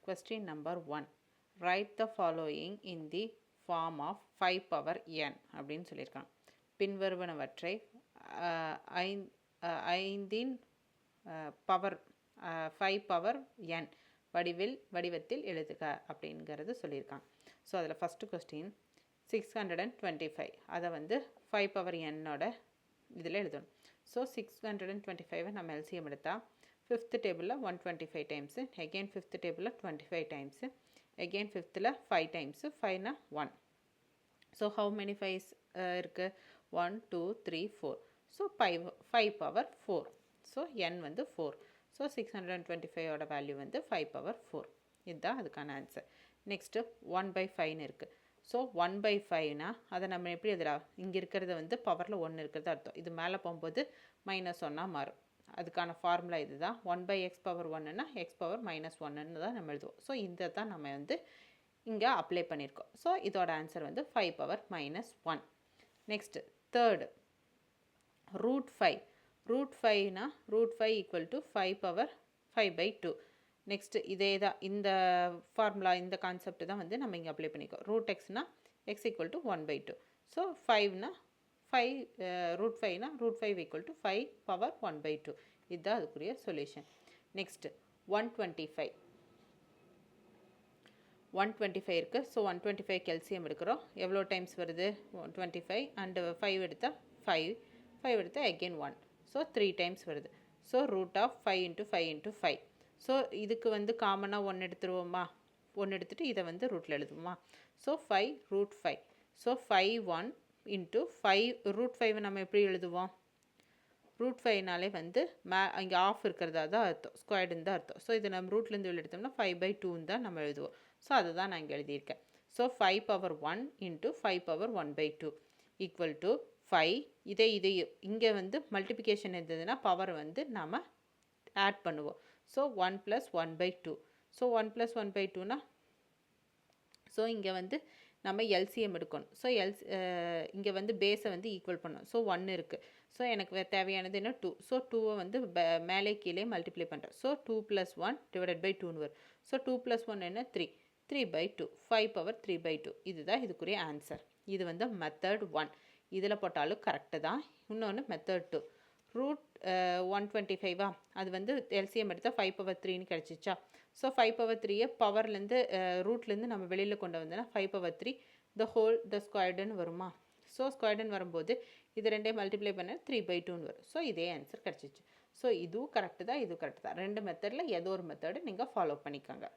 Question number 1. Write the following in the form of 5 power n அப்படின்னு சொல்லியிருக்காங்க. பின்வருவனவற்றை ஐந்தின் பவர் 5 பவர் n வடிவத்தில் எழுதுக அப்படிங்கிறது சொல்லியிருக்காங்க. ஸோ அதில் ஃபஸ்ட்டு கொஸ்டின் 625 அதை வந்து 5 பவர் என்னோட இதில் எழுதணும். ஸோ 625 நம்ம எல்சிஎம் எடுத்தால் ஃபிஃப்த் டேபிளில் 125 டைம்ஸு, அகெயின் ஃபிஃப்த் டேபிளில் 25 டைம்ஸு, அகெயின் ஃபிஃப்த்தில் 5 டைம்ஸு, 5னா 1. ஸோ ஹவு மெனி ஃபைவ்ஸ் இருக்குது? 1 2 3 4. So 5 power 4. ஸோ n வந்து 4. ஸோ 625ஓட வேல்யூ வந்து 5 பவர் 4. இதுதான் அதுக்கான ஆன்சர். நெக்ஸ்ட்டு 1/5ன்னு இருக்குது. ஸோ 1/5னா அதை நம்ம எப்படி எழுதலாம்? இங்கே இருக்கிறத வந்து பவரில் 1 இருக்கிறது அர்த்தம். இது மேலே போகும்போது -1 மாறும். அதுக்கான ஃபார்முலா இது தான். 1/x பவர் 1னா x பவர் -1ன்னு தான் நம்ம எழுதுவோம். ஸோ இதை தான் நம்ம வந்து இங்கே அப்ளை பண்ணியிருக்கோம். ஸோ இதோட ஆன்சர் வந்து 5 பவர் -1. Next third √5. √5னா √5 ஈக்குவல் டு 5 பவர் 5/2. நெக்ஸ்ட்டு இதே தான், இந்த ஃபார்முலா இந்த கான்செப்ட் தான் வந்து நம்ம இங்கே அப்ளை பண்ணிக்கோம். √xனா x ஈக்குவல் டு 1/2. ஸோ 5னா 5 √5னா √5 ஈக்குவல் டு 5 பவர் 1/2. இதுதான் அதுக்குரிய சொல்யூஷன். நெக்ஸ்ட்டு 125. 125 இருக்குது. ஸோ 125 கெல்சியம் எடுக்கிறோம். எவ்வளோ டைம்ஸ் வருது? 125 அண்டு 5 எடுத்தால் 5 எடுத்தால் அகெயின் 1. ஸோ 3 டைம்ஸ் வருது. ஸோ √5 × 5 × 5. ஸோ இதுக்கு வந்து காமனாக 1 எடுத்துருவோமா? 1 எடுத்துகிட்டு இதை வந்து ரூட்டில் எழுதுவோமா? ஸோ 5 √5. ஸோ 5 × 5 √5 நம்ம எப்படி எழுதுவோம்? √5னாலே வந்து இங்கே ஆஃப் இருக்கிறதா தான் அர்த்தம், ஸ்கொயர்டுன்னு தான் அர்த்தம். ஸோ இதை நம்ம ரூட்லேருந்து வெளியே எடுத்தோம்னா 5/2ன்னு தான் நம்ம எழுதுவோம். ஸோ அதை தான் நான் இங்கே எழுதியிருக்கேன். So 5 power 1 × 5 power 1/2 equal to 5. இதை இங்கே வந்து மல்டிப்ளிகேஷன் இருந்ததுன்னா பவர் வந்து நாம் ஆட் பண்ணுவோம். ஸோ 1 + 1/2. ஸோ 1 + 1/2னா ஸோ இங்கே வந்து நம்ம எல்சிஎம் எடுக்கணும். ஸோ இங்கே வந்து பேஸை வந்து ஈக்குவல் பண்ணணும். ஸோ 1 இருக்குது. ஸோ எனக்கு தேவையானது என்ன? 2. ஸோ 2வை வந்து மேலே கீழே மல்டிப்ளை பண்ணுறேன். ஸோ 2 + 1 / 2ன்னு வரும். ஸோ 2 + 1 என்ன? 3. 3/2. 5 பவர் 3/2. இதுதான் இதுக்குரிய ஆன்சர். இது வந்து மெத்தட் 1. இதில் போட்டாலும் கரெக்டு தான். இன்னொன்று மெத்தட் 2. √125 அது வந்து எல்சிஎம் எடுத்தால் 5 பவர் 3ன்னு கிடச்சிச்சா? ஸோ 5 பவர் 3யை பவர்லேருந்து ரூட்லேருந்து நம்ம வெளியில் கொண்டு வந்தோன்னா 5 பவர் 3 த ஸ்கொயர்டுன்னு வருமா? ஸோ ஸ்கொயர்டுன்னு வரும்போது இது ரெண்டையும் மல்டிப்ளை பண்ண 3/2ன்னு வரும். ஸோ இதே ஆன்சர் கிடச்சிச்சு. ஸோ இதுவும் கரெக்டு தான், இதுவும் கரெக்டு தான். ரெண்டு மெத்தடில் ஏதோ ஒரு மெத்தடு நீங்கள் ஃபாலோ பண்ணிக்கோங்க.